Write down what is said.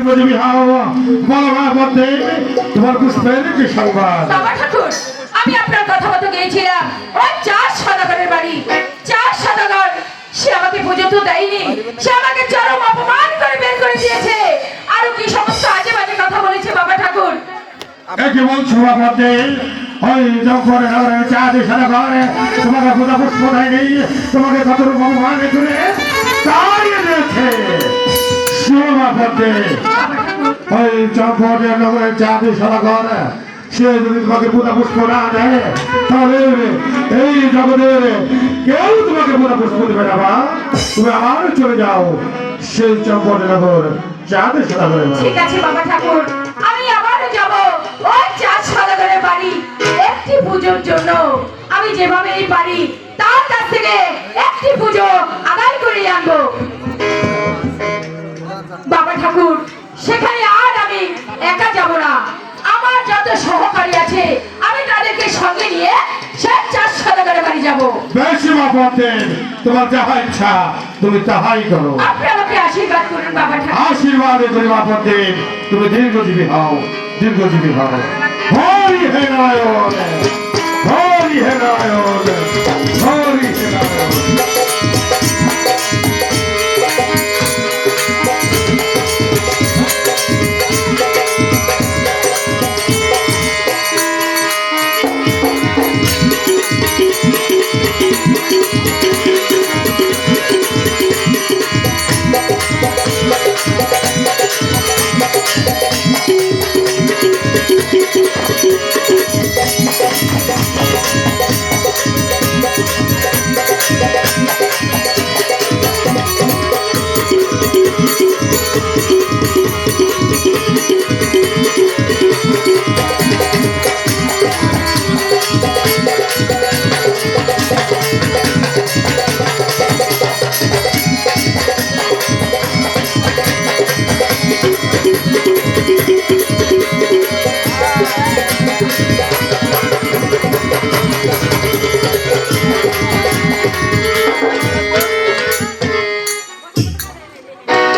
দীর্ঘজীবী হও। বলো মা বলতে তোমার পুষ্পের কি সংবাদ? বাবা ঠাকুর, আমি আপনার কথা মতো গিয়েছিলাম ওই 4 সদাগরের বাড়ি। 4 সদাগর সে আমাকে পুজো তো দেয়নি, সে আমাকে চরম অপমান করে বের করে দিয়েছে। আরো কি সমস্ত আজে বাজে কথা বলেছে বাবা ঠাকুর। কি বলছো মা বলতে? ওই যখন চাঁদে সারা ঘরে তোমাকে পুজো পুষ্প দেয়নি, তোমাকে কত রূপ অপমান করে তাড়িয়ে দিয়েছে। শোনো মা বলতে, ওই চম্পটের নগরের চাঁদে সারা ঘরে সে যদি তোমাকে পুজো পুষ্প না দেয়, তাহলে এই জগতের কেউ তোমাকে পুজো পুষ্প দেবে না। মা তুমি আবার চলে যাও সেই চম্পটের নগর চাঁদে সারা ঘরে। ঠিক আছে বাবা ঠাকুর, আমি আবারও যাব ওই 4 সদাগরের বাড়ি একটি পুজোর জন্য। আমি যেভাবে এই বাড়ি তার কাছ থেকে একটি পুজো আদায় করে আনবো বাবা ঠাকুর। সেখানে আর আমি একা যাব না, আমার যত সহকারী আছে আমি তাদেরকে সঙ্গে নিয়ে সেই 4 সদাগরের বাড়ি যাব। বেশি মা বলতেন, তোমার যাহা ইচ্ছা তুমি তাহাই করো। আপনি আমাকে আশীর্বাদ করুন বাবা ঠাকুর। আশীর্বাদে করি মা বলতেন, তুমি দীর্ঘজীবী হও, দীর্ঘজীবী হও। হরি হে নারায়ণ, হরি হে নারায়ণ।